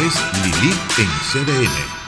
es Lilith en CDN.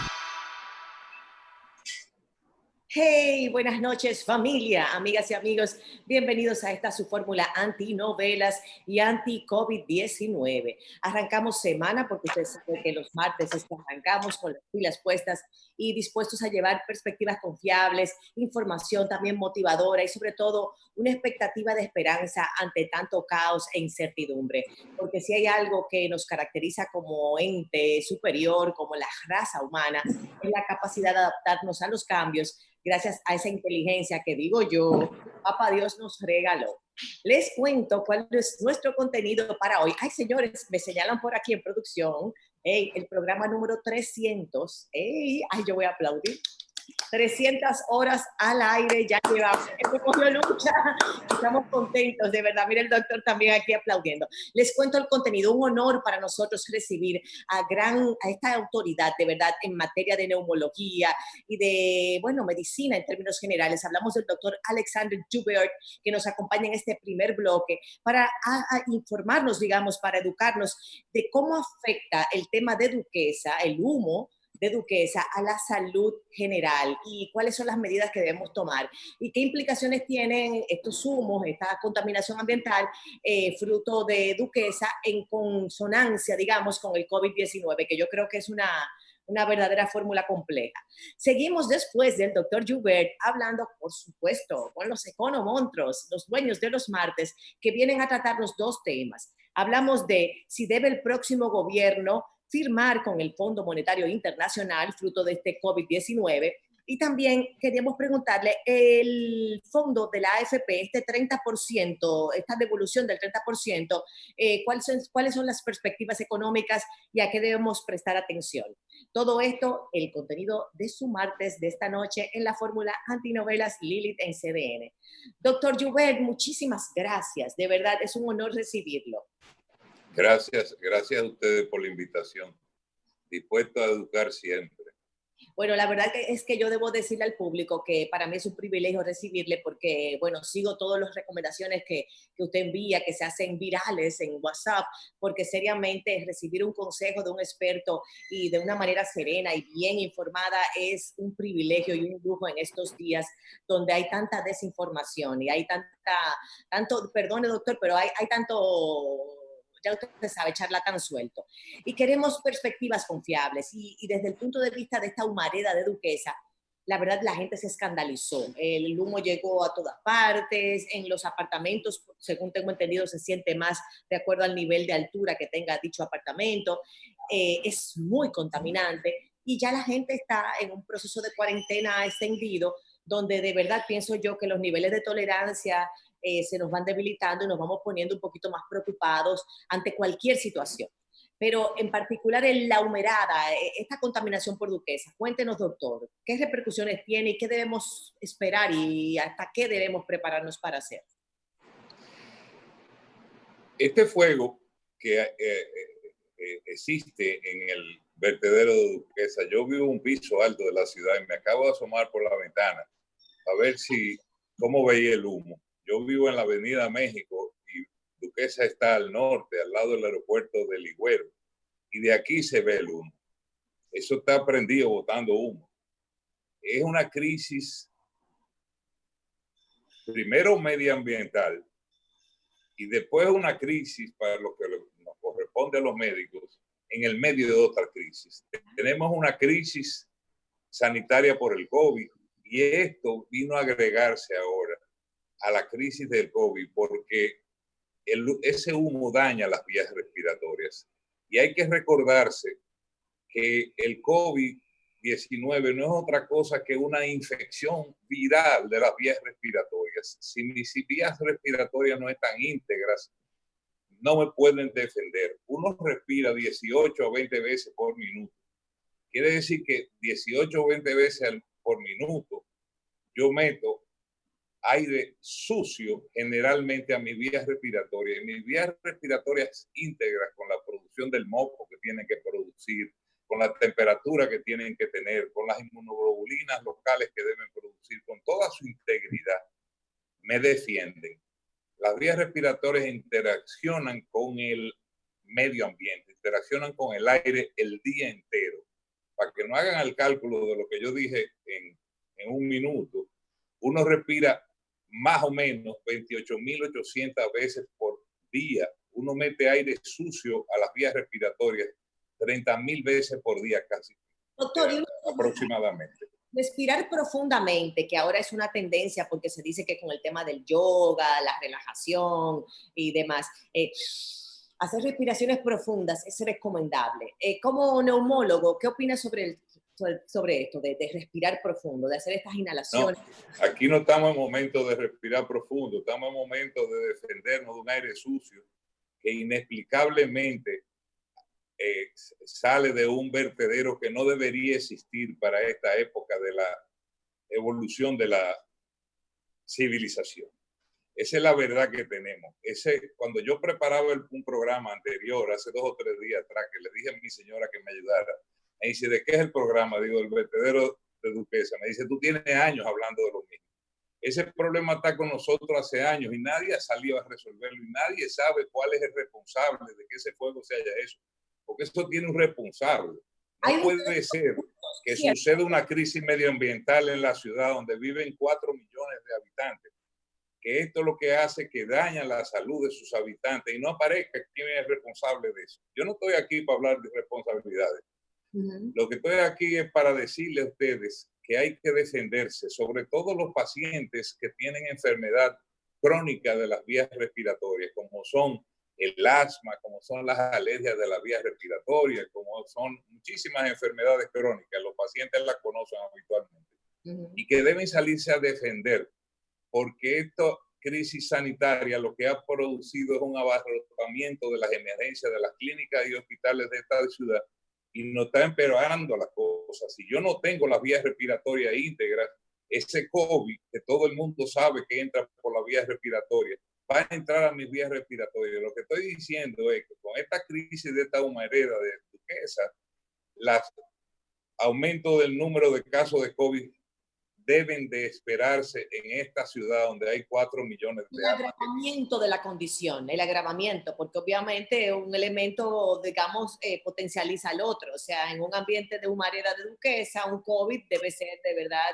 Hey, buenas noches familia, amigas y amigos. Bienvenidos a esta su fórmula antinovelas y anti-COVID-19. Arrancamos semana porque ustedes saben que los martes arrancamos con las pilas puestas y dispuestos a llevar perspectivas confiables, información también motivadora y sobre todo una expectativa de esperanza ante tanto caos e incertidumbre. Porque si hay algo que nos caracteriza como ente superior, como la raza humana, es la capacidad de adaptarnos a los cambios gracias a esa inteligencia que digo yo, Papá Dios nos regaló. Les cuento cuál es nuestro contenido para hoy. Ay, señores, me señalan por aquí en producción, el programa número 300. Ay, yo voy a aplaudir. 300 horas al aire ya llevamos. Lucha. Estamos contentos, de verdad. Mira el doctor también aquí aplaudiendo. Les cuento el contenido. Un honor para nosotros recibir a esta autoridad, de verdad, en materia de neumología y de, bueno, medicina en términos generales. Hablamos del doctor Alexander Joubert, que nos acompaña en este primer bloque para informarnos, digamos, para educarnos de cómo afecta el tema de Duquesa, el humo, de Duquesa a la salud general y cuáles son las medidas que debemos tomar y qué implicaciones tienen estos humos, esta contaminación ambiental, fruto de Duquesa en consonancia, digamos, con el COVID-19, que yo creo que es una verdadera fórmula compleja. Seguimos después del doctor Joubert hablando, por supuesto, con los economontros, los dueños de los martes, que vienen a tratarnos dos temas. Hablamos de si debe el próximo gobierno firmar con el Fondo Monetario Internacional, fruto de este COVID-19, y también queríamos preguntarle el fondo de la AFP, este 30%, esta devolución del 30%, ¿cuáles son las perspectivas económicas y a qué debemos prestar atención? Todo esto, el contenido de su martes de esta noche en la fórmula antinovelas Lilith en CDN. Doctor Joubert, muchísimas gracias. De verdad, es un honor recibirlo. Gracias a ustedes por la invitación. Dispuesto a educar siempre. Bueno, la verdad es que yo debo decirle al público que para mí es un privilegio recibirle porque, bueno, sigo todas las recomendaciones que usted envía, que se hacen virales en WhatsApp, porque seriamente recibir un consejo de un experto y de una manera serena y bien informada es un privilegio y un lujo en estos días donde hay tanta desinformación y hay tanto, perdone doctor, pero hay tanto, ya usted sabe, charlatán suelto. Y queremos perspectivas confiables. Y desde el punto de vista de esta humareda de Duquesa, la verdad la gente se escandalizó. El humo llegó a todas partes, en los apartamentos, según tengo entendido, se siente más de acuerdo al nivel de altura que tenga dicho apartamento. Es muy contaminante y ya la gente está en un proceso de cuarentena extendido donde de verdad pienso yo que los niveles de tolerancia se nos van debilitando y nos vamos poniendo un poquito más preocupados ante cualquier situación. Pero en particular en la humerada, esta contaminación por Duquesa. Cuéntenos, doctor, ¿qué repercusiones tiene y qué debemos esperar y hasta qué debemos prepararnos para hacer? Este fuego que existe en el vertedero de Duquesa, yo vivo en un piso alto de la ciudad y me acabo de asomar por la ventana a ver cómo veía el humo. Yo vivo en la Avenida México y Duquesa está al norte, al lado del aeropuerto de Ligüero, y de aquí se ve el humo. Eso está prendido botando humo. Es una crisis, primero medioambiental, y después una crisis para lo que nos corresponde a los médicos, en el medio de otra crisis. Tenemos una crisis sanitaria por el COVID, y esto vino a agregarse ahora a la crisis del COVID porque ese humo daña las vías respiratorias. Y hay que recordarse que el COVID-19 no es otra cosa que una infección viral de las vías respiratorias. Si mis vías respiratorias no están íntegras, no me pueden defender. Uno respira 18 o 20 veces por minuto. Quiere decir que 18 o 20 veces por minuto yo meto aire sucio generalmente a mis vías respiratorias. Y mis vías respiratorias íntegras con la producción del moco que tienen que producir, con la temperatura que tienen que tener, con las inmunoglobulinas locales que deben producir, con toda su integridad, me defienden. Las vías respiratorias interaccionan con el medio ambiente, interaccionan con el aire el día entero. Para que no hagan el cálculo de lo que yo dije en un minuto, uno respira más o menos 28.800 veces por día. Uno mete aire sucio a las vías respiratorias 30.000 veces por día casi. Doctor, aproximadamente. Respirar profundamente, que ahora es una tendencia porque se dice que con el tema del yoga, la relajación y demás, hacer respiraciones profundas es recomendable. Como neumólogo, ¿qué opinas sobre esto, de respirar profundo, de hacer estas inhalaciones? No, aquí no estamos en momento de respirar profundo, estamos en momento de defendernos de un aire sucio que inexplicablemente sale de un vertedero que no debería existir para esta época de la evolución de la civilización. Esa es la verdad que tenemos. Cuando yo preparaba un programa anterior, hace 2 o 3 días atrás, que le dije a mi señora que me ayudara, me dice, ¿de qué es el programa? Digo, el vertedero de Duquesa. Me dice, tú tienes años hablando de lo mismo. Ese problema está con nosotros hace años y nadie ha salido a resolverlo y nadie sabe cuál es el responsable de que ese fuego se haya hecho. Porque eso tiene un responsable. No puede ser que suceda una crisis medioambiental en la ciudad donde viven 4 millones de habitantes, que esto es lo que hace que daña la salud de sus habitantes y no aparezca quién es el responsable de eso. Yo no estoy aquí para hablar de responsabilidades. Lo que estoy aquí es para decirle a ustedes que hay que defenderse, sobre todo los pacientes que tienen enfermedad crónica de las vías respiratorias, como son el asma, como son las alergias de las vías respiratorias, como son muchísimas enfermedades crónicas. Los pacientes las conocen habitualmente y que deben salirse a defender, porque esta crisis sanitaria lo que ha producido es un abarrotamiento de las emergencias de las clínicas y hospitales de esta ciudad y nos está empeorando las cosas. Si yo no tengo las vías respiratorias íntegras, ese COVID, que todo el mundo sabe que entra por las vías respiratorias, va a entrar a mis vías respiratorias. Lo que estoy diciendo es que con esta crisis de esta humareda de Duquesa, el aumento del número de casos de COVID deben de esperarse en esta ciudad donde hay 4 millones de almas. El agravamiento de la condición, el agravamiento, porque obviamente un elemento, digamos, potencializa al otro. O sea, en un ambiente de humareda de Duquesa, un COVID debe ser de verdad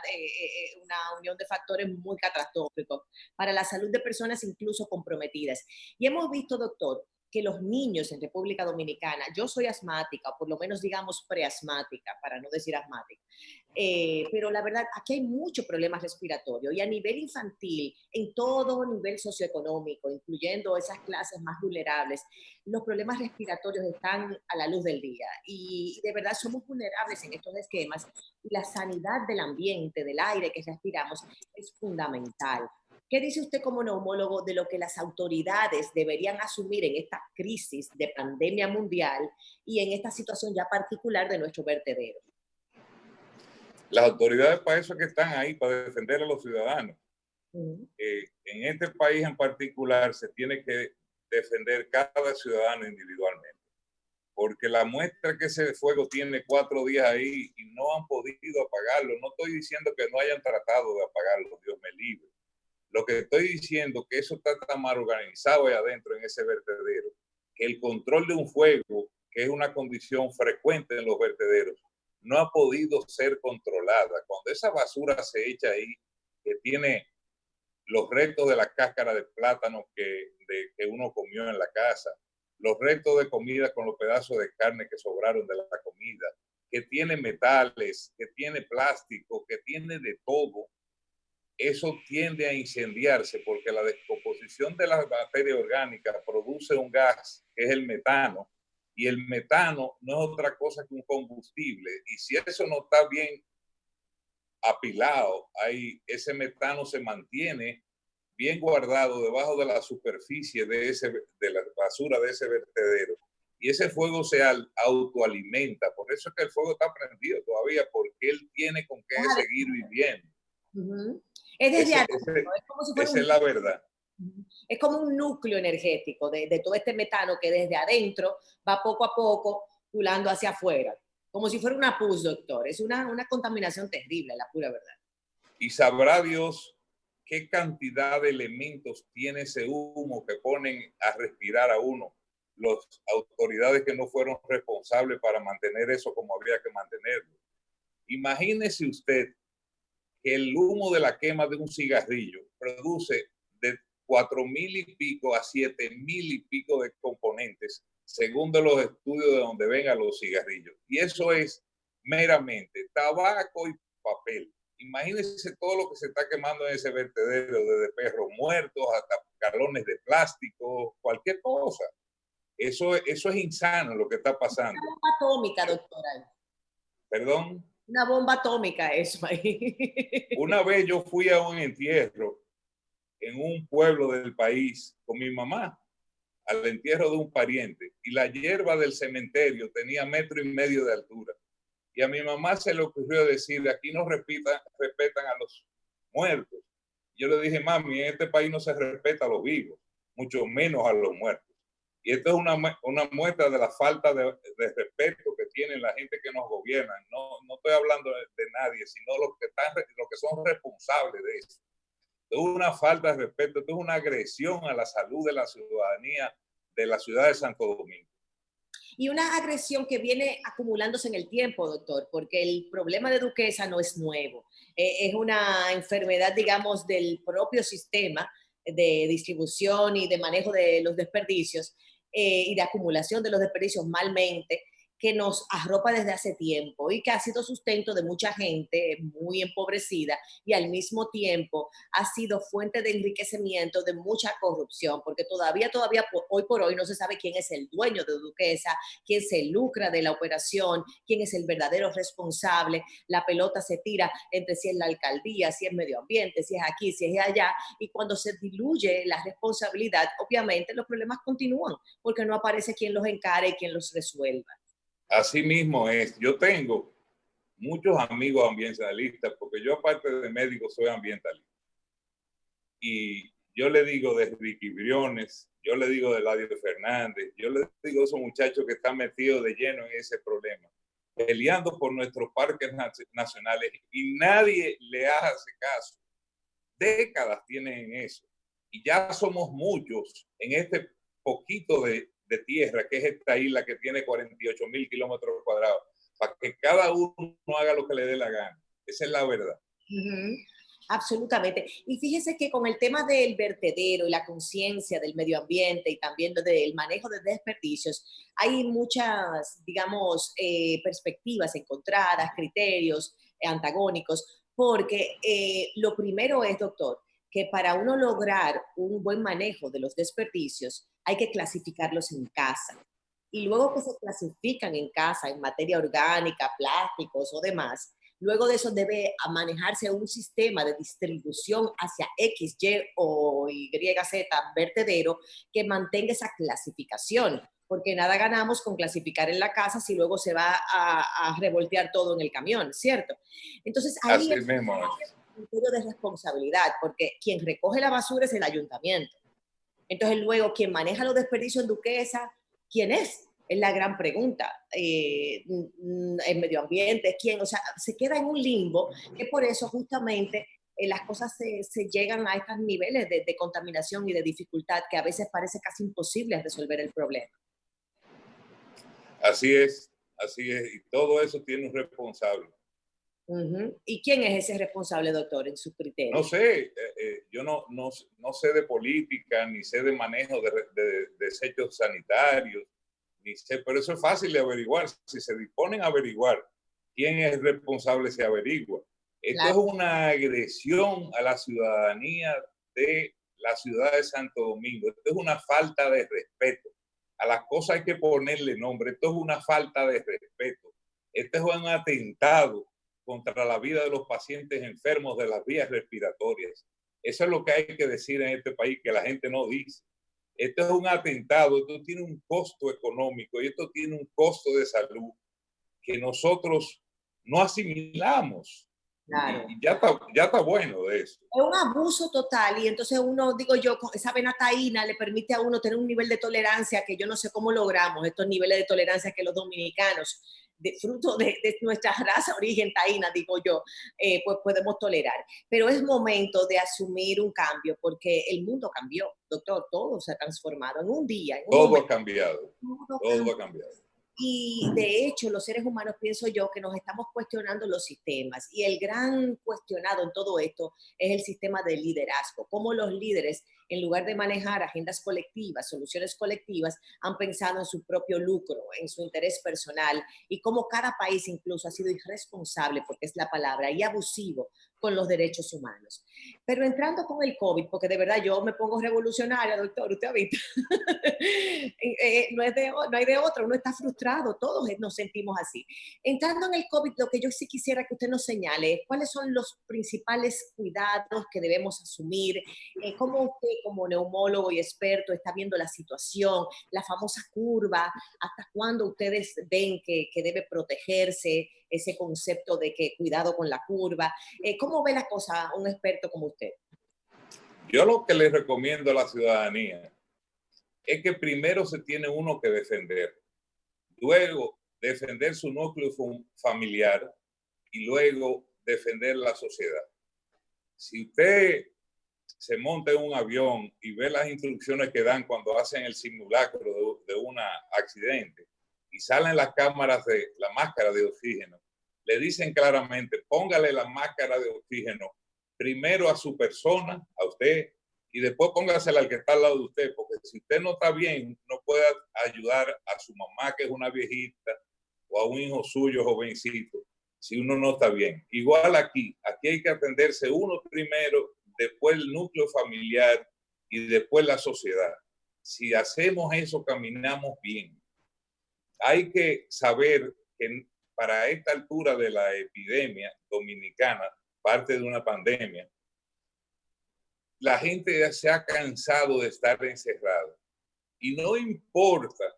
una unión de factores muy catastróficos para la salud de personas incluso comprometidas. Y hemos visto, doctor, que los niños en República Dominicana, yo soy asmática, o por lo menos digamos preasmática, para no decir asmática, pero la verdad, aquí hay muchos problemas respiratorios y a nivel infantil, en todo nivel socioeconómico, incluyendo esas clases más vulnerables, los problemas respiratorios están a la luz del día y de verdad somos vulnerables en estos esquemas y la sanidad del ambiente, del aire que respiramos es fundamental. ¿Qué dice usted como neumólogo de lo que las autoridades deberían asumir en esta crisis de pandemia mundial y en esta situación ya particular de nuestro vertedero? Las autoridades para eso es que están ahí, para defender a los ciudadanos. En este país en particular se tiene que defender cada ciudadano individualmente, porque la muestra que ese fuego tiene 4 días ahí y no han podido apagarlo. No estoy diciendo que no hayan tratado de apagarlo, Dios me libre. Lo que estoy diciendo es que eso está tan mal organizado ahí adentro en ese vertedero, que el control de un fuego, que es una condición frecuente en los vertederos, no ha podido ser controlada. Cuando esa basura se echa ahí, que tiene los restos de la cáscara de plátano que uno comió en la casa, los restos de comida con los pedazos de carne que sobraron de la comida, que tiene metales, que tiene plástico, que tiene de todo, eso tiende a incendiarse porque la descomposición de la materia orgánica produce un gas que es el metano, y el metano no es otra cosa que un combustible, y si eso no está bien apilado, ahí ese metano se mantiene bien guardado debajo de la superficie de la basura de ese vertedero, y ese fuego se autoalimenta. Por eso es que el fuego está prendido todavía, porque él tiene con qué seguir viviendo. Es desde adentro, es como si fuera esa es la verdad. Es como un núcleo energético de todo este metano que desde adentro va poco a poco pulando hacia afuera, como si fuera una pus, doctor. Es una contaminación terrible, la pura verdad. Y sabrá Dios qué cantidad de elementos tiene ese humo que ponen a respirar a uno las autoridades que no fueron responsables para mantener eso como había que mantenerlo. Imagínese usted que el humo de la quema de un cigarrillo produce de 4.000 y pico a 7.000 y pico de componentes, según de los estudios de donde vengan los cigarrillos. Y eso es meramente tabaco y papel. Imagínense todo lo que se está quemando en ese vertedero, desde perros muertos hasta galones de plástico, cualquier cosa. Eso es insano lo que está pasando. Una bomba atómica, doctora. Perdón. Una bomba atómica, eso ahí. Una vez yo fui a un entierro en un pueblo del país con mi mamá, al entierro de un pariente, y la hierba del cementerio tenía 1,5 metros de altura. Y a mi mamá se le ocurrió decir, aquí no respetan a los muertos. Yo le dije, mami, en este país no se respeta a los vivos, mucho menos a los muertos. Y esto es una muestra de la falta de respeto que tienen la gente que nos gobierna. No estoy hablando de nadie, sino los que son responsables de eso. Es una falta de respeto, es una agresión a la salud de la ciudadanía de la ciudad de Santo Domingo. Y una agresión que viene acumulándose en el tiempo, doctor, porque el problema de Duquesa no es nuevo. Es una enfermedad, digamos, del propio sistema de distribución y de manejo de los desperdicios y de acumulación de los desperdicios malmente, que nos arropa desde hace tiempo y que ha sido sustento de mucha gente muy empobrecida y al mismo tiempo ha sido fuente de enriquecimiento de mucha corrupción, porque todavía hoy por hoy no se sabe quién es el dueño de Duquesa, quién se lucra de la operación, quién es el verdadero responsable. La pelota se tira entre si es la alcaldía, si es medio ambiente, si es aquí, si es allá, y cuando se diluye la responsabilidad, obviamente los problemas continúan, porque no aparece quien los encare y quien los resuelva. Así mismo es. Yo tengo muchos amigos ambientalistas, porque yo aparte de médico soy ambientalista. Y yo le digo de Ricky Briones, yo le digo de Eladio Fernández, yo le digo a esos muchachos que están metidos de lleno en ese problema, peleando por nuestros parques nacionales y nadie le hace caso. Décadas tienen en eso. Y ya somos muchos en este poquito de tierra, que es esta isla que tiene 48.000 kilómetros cuadrados, para que cada uno haga lo que le dé la gana. Esa es la verdad. Absolutamente. Y fíjese que con el tema del vertedero y la conciencia del medio ambiente y también del manejo de desperdicios, hay muchas, digamos, perspectivas encontradas, criterios antagónicos, porque lo primero es, doctor, que para uno lograr un buen manejo de los desperdicios hay que clasificarlos en casa. Y luego que se clasifican en casa en materia orgánica, plásticos o demás, luego de eso debe manejarse un sistema de distribución hacia X, Y o Y, Z, vertedero, que mantenga esa clasificación. Porque nada ganamos con clasificar en la casa si luego se va a revoltear todo en el camión, ¿cierto? Entonces ahí es un criterio de responsabilidad, porque quien recoge la basura es el ayuntamiento. Entonces luego, quien maneja los desperdicios en Duquesa, ¿quién es? Es la gran pregunta. El medio ambiente, ¿quién? O sea, se queda en un limbo, que por eso justamente las cosas se llegan a estos niveles de contaminación y de dificultad que a veces parece casi imposible resolver el problema. Así es. Y todo eso tiene un responsable. ¿Y quién es ese responsable, doctor, en su criterio? No sé, yo no sé de política, ni sé de manejo de desechos sanitarios, ni sé, pero eso es fácil de averiguar. Si se disponen a averiguar quién es responsable, se averigua. Esto es una agresión a la ciudadanía de la ciudad de Santo Domingo. Esto es una falta de respeto. A las cosas hay que ponerle nombre. Esto es una falta de respeto. Esto es un atentado contra la vida de los pacientes enfermos de las vías respiratorias. Eso es lo que hay que decir en este país, que la gente no dice. Esto es un atentado, esto tiene un costo económico y esto tiene un costo de salud que nosotros no asimilamos. Claro. Y ya está bueno de eso. Es un abuso total y entonces uno, digo yo, con esa vena taína le permite a uno tener un nivel de tolerancia que yo no sé cómo logramos estos niveles de tolerancia que los dominicanos fruto de nuestra raza, origen taína, digo yo, pues podemos tolerar. Pero es momento de asumir un cambio, porque el mundo cambió, doctor, todo se ha transformado en un día, en un Todo momento. ha cambiado, todo ha cambiado. Y de hecho, los seres humanos, pienso yo, que nos estamos cuestionando los sistemas. Y el gran cuestionado en todo esto es el sistema de liderazgo. Cómo los líderes, en lugar de manejar agendas colectivas, soluciones colectivas, han pensado en su propio lucro, en su interés personal. Y cómo cada país incluso ha sido irresponsable, porque es la palabra, y abusivo con los derechos humanos. Pero entrando con el COVID, porque de verdad yo me pongo revolucionaria, doctor, usted ha visto. No hay de otra, uno está frustrado, todos nos sentimos así. Entrando en el COVID, lo que yo sí quisiera que usted nos señale es cuáles son los principales cuidados que debemos asumir, cómo usted como neumólogo y experto está viendo la situación, la famosa curva, hasta cuándo ustedes ven que debe protegerse, ese concepto de que cuidado con la curva. ¿Cómo ve la cosa un experto como usted? Yo lo que les recomiendo a la ciudadanía es que primero se tiene uno que defender, luego defender su núcleo familiar y luego defender la sociedad. Si usted se monta en un avión y ve las instrucciones que dan cuando hacen el simulacro de un accidente y salen las cámaras de la máscara de oxígeno, le dicen claramente, póngale la máscara de oxígeno primero a su persona, a usted, y después póngasela al que está al lado de usted, porque si usted no está bien, no puede ayudar a su mamá, que es una viejita, o a un hijo suyo jovencito, si uno no está bien. Igual aquí hay que atenderse uno primero, después el núcleo familiar y después la sociedad. Si hacemos eso, caminamos bien. Hay que saber que para esta altura de la epidemia dominicana, parte de una pandemia, la gente ya se ha cansado de estar encerrado. Y no importa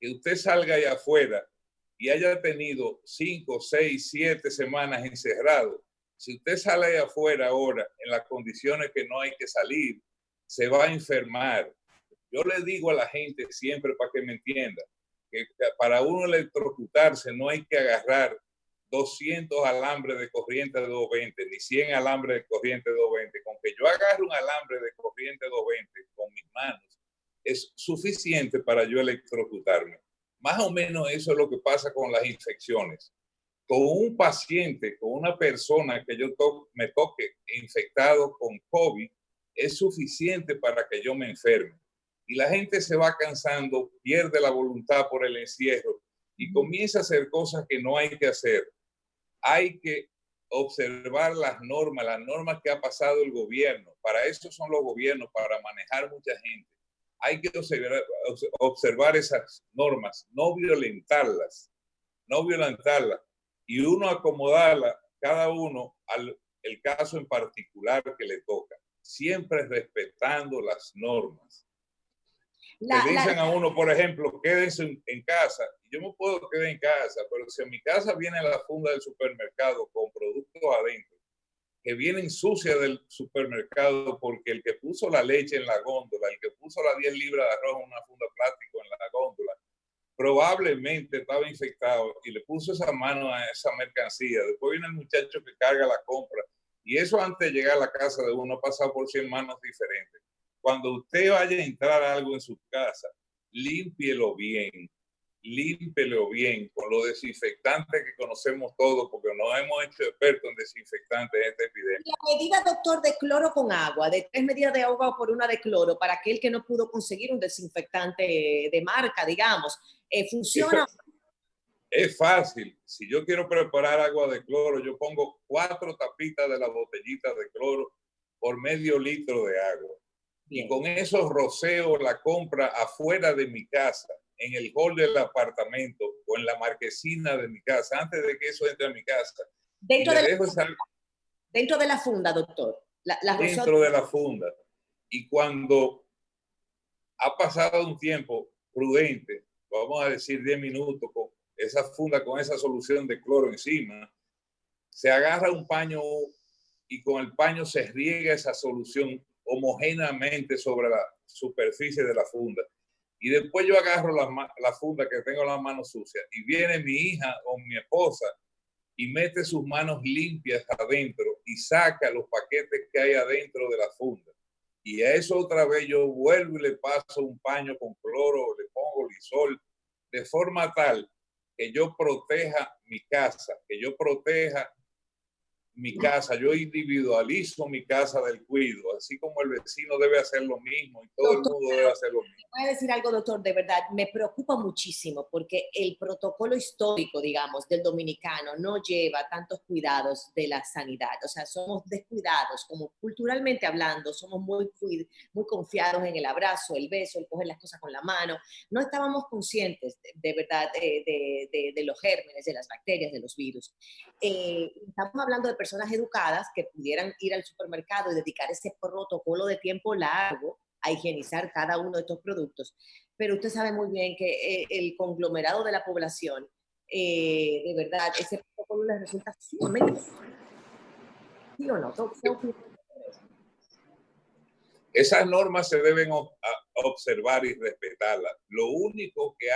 que usted salga allá afuera y haya tenido 5, 6, 7 semanas encerrado. Si usted sale allá afuera ahora en las condiciones que no hay que salir, se va a enfermar. Yo le digo a la gente siempre, para que me entienda, que para uno electrocutarse no hay que agarrar 200 alambres de corriente de 220, ni 100 alambres de corriente de 220. Con que yo agarre un alambre de corriente 220 con mis manos, es suficiente para yo electrocutarme. Más o menos eso es lo que pasa con las infecciones. Con un paciente, con una persona que me toque infectado con COVID, es suficiente para que yo me enferme. Y la gente se va cansando, pierde la voluntad por el encierro y comienza a hacer cosas que no hay que hacer. Hay que observar las normas que ha pasado el gobierno. Para eso son los gobiernos, para manejar mucha gente. Hay que observar esas normas, no violentarlas, y uno acomodarla, cada uno al el caso en particular que le toca, siempre respetando las normas. Le dicen a uno, por ejemplo, quédense en casa. Yo me puedo quedar en casa, pero si a mi casa viene la funda del supermercado con productos adentro, que vienen sucias del supermercado porque el que puso la leche en la góndola, el que puso las 10 libras de arroz en una funda plástico en la góndola, probablemente estaba infectado y le puso esa mano a esa mercancía. Después viene el muchacho que carga la compra y eso antes de llegar a la casa de uno ha pasado por 100 manos diferentes. Cuando usted vaya a entrar a algo en su casa, límpielo bien con los desinfectantes que conocemos todos, porque nos hemos hecho expertos en desinfectantes en esta epidemia. La medida, doctor, de cloro con agua, de 3 medidas de agua por 1 de cloro, para aquel que no pudo conseguir un desinfectante de marca, digamos, ¿funciona? Es fácil. Si yo quiero preparar agua de cloro, yo pongo 4 tapitas de la botellita de cloro por medio litro de agua. Bien. Y con eso roceo la compra afuera de mi casa, en el hall del apartamento o en la marquesina de mi casa, antes de que eso entre a mi casa. Dentro de la funda, doctor. Dentro de la funda. Y cuando ha pasado un tiempo prudente, vamos a decir 10 minutos, con esa funda, con esa solución de cloro encima, se agarra un paño y con el paño se riega esa solución homogéneamente sobre la superficie de la funda. Y después yo agarro la funda que tengo las manos sucias y viene mi hija o mi esposa y mete sus manos limpias adentro y saca los paquetes que hay adentro de la funda. Y a eso otra vez yo vuelvo y le paso un paño con cloro, le pongo lisol, de forma tal que yo proteja mi casa, yo individualizo mi casa del cuido, así como el vecino debe hacer lo mismo y todo el mundo debe hacer lo mismo. Voy a decir algo, doctor, de verdad, me preocupa muchísimo porque el protocolo histórico, digamos, del dominicano no lleva tantos cuidados de la sanidad. O sea, somos descuidados, como culturalmente hablando, somos muy confiados en el abrazo, el beso, el coger las cosas con la mano. No estábamos conscientes de verdad de los gérmenes, de las bacterias, de los virus. Estamos hablando de personas educadas que pudieran ir al supermercado y dedicar ese protocolo de tiempo largo a higienizar cada uno de estos productos. Pero usted sabe muy bien que el conglomerado de la población, de verdad, ese protocolo les resulta sumamente... ¿Sí o no? Esas normas se deben observar y respetarlas. Lo único que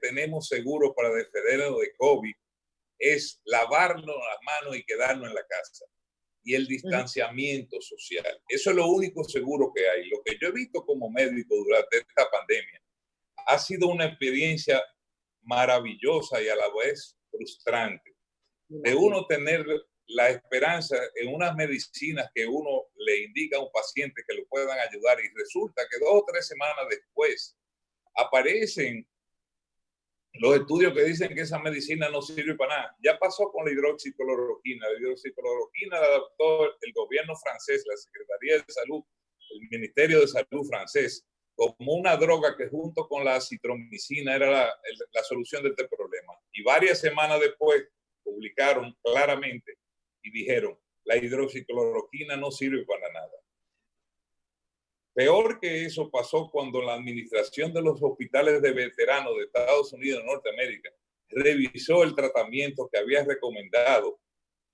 tenemos seguro para defendernos de COVID es lavarnos las manos y quedarnos en la casa. Y el distanciamiento social. Eso es lo único seguro que hay. Lo que yo he visto como médico durante esta pandemia ha sido una experiencia maravillosa y a la vez frustrante. De uno tener la esperanza en unas medicinas que uno le indica a un paciente que lo puedan ayudar y resulta que 2 o 3 semanas después aparecen los estudios que dicen que esa medicina no sirve para nada. Ya pasó con la hidroxicloroquina. La hidroxicloroquina la adoptó el gobierno francés, la Secretaría de Salud, el Ministerio de Salud francés, como una droga que junto con la acitromicina era la solución de este problema. Y varias semanas después publicaron claramente y dijeron, la hidroxicloroquina no sirve para nada. Peor que eso pasó cuando la administración de los hospitales de veteranos de Estados Unidos y Norteamérica revisó el tratamiento que había recomendado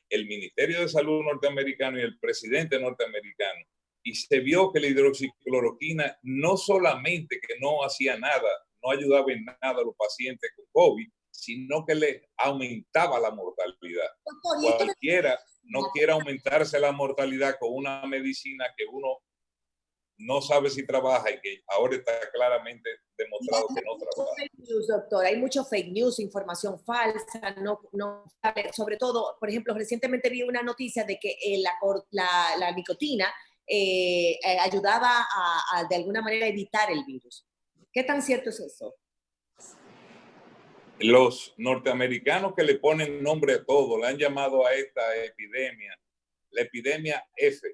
el Ministerio de Salud norteamericano y el presidente norteamericano, y se vio que la hidroxicloroquina no solamente que no hacía nada, no ayudaba en nada a los pacientes con COVID, sino que les aumentaba la mortalidad. Cualquiera no quiere aumentarse la mortalidad con una medicina que uno no sabe si trabaja y que ahora está claramente demostrado que no trabaja. Fake news, doctor. Hay mucho fake news, información falsa, sobre todo, por ejemplo, recientemente vi una noticia de que la nicotina ayudaba a de alguna manera evitar el virus. ¿Qué tan cierto es eso? Los norteamericanos que le ponen nombre a todo, le han llamado a esta epidemia, la epidemia F,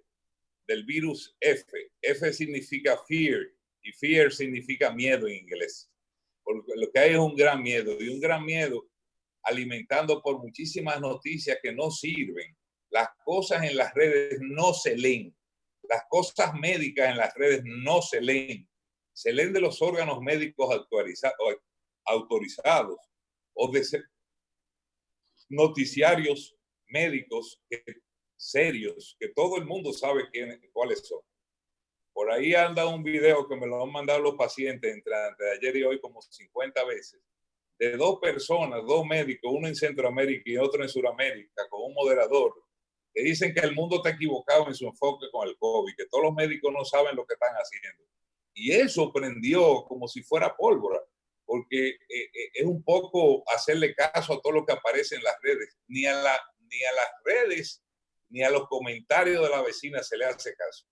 del virus F. F significa fear y fear significa miedo en inglés. Porque lo que hay es un gran miedo y un gran miedo alimentando por muchísimas noticias que no sirven. Las cosas en las redes no se leen. Las cosas médicas en las redes no se leen. Se leen de los órganos médicos autorizados o de noticiarios médicos serios, que todo el mundo sabe cuáles son. Por ahí anda un video que me lo han mandado los pacientes entre ayer y hoy como 50 veces, de 2 personas, 2 médicos, uno en Centroamérica y otro en Sudamérica, con un moderador, que dicen que el mundo está equivocado en su enfoque con el COVID, que todos los médicos no saben lo que están haciendo. Y eso prendió como si fuera pólvora, porque es un poco hacerle caso a todo lo que aparece en las redes. Ni a las redes ni a los comentarios de la vecina se le hace caso.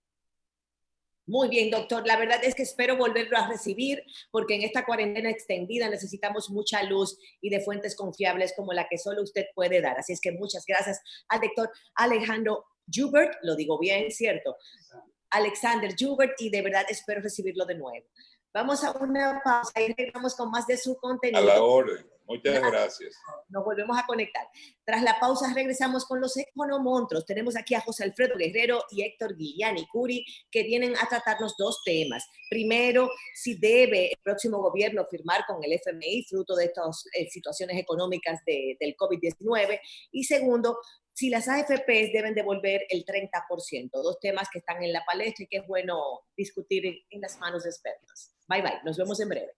Muy bien, doctor. La verdad es que espero volverlo a recibir porque en esta cuarentena extendida necesitamos mucha luz y de fuentes confiables como la que solo usted puede dar. Así es que muchas gracias al doctor Alejandro Joubert, lo digo bien, ¿cierto? Alexander Joubert, y de verdad espero recibirlo de nuevo. Vamos a una pausa y regresamos con más de su contenido. A la orden. Muchas gracias. Nos volvemos a conectar. Tras la pausa regresamos con los economontros. Tenemos aquí a José Alfredo Guerrero y Héctor Guiliani Curi, que vienen a tratarnos dos temas. Primero, si debe el próximo gobierno firmar con el FMI fruto de estas situaciones económicas del COVID-19. Y segundo, si las AFPs deben devolver el 30%. Dos temas que están en la palestra y que es bueno discutir en las manos de expertos. Bye, bye. Nos vemos en breve.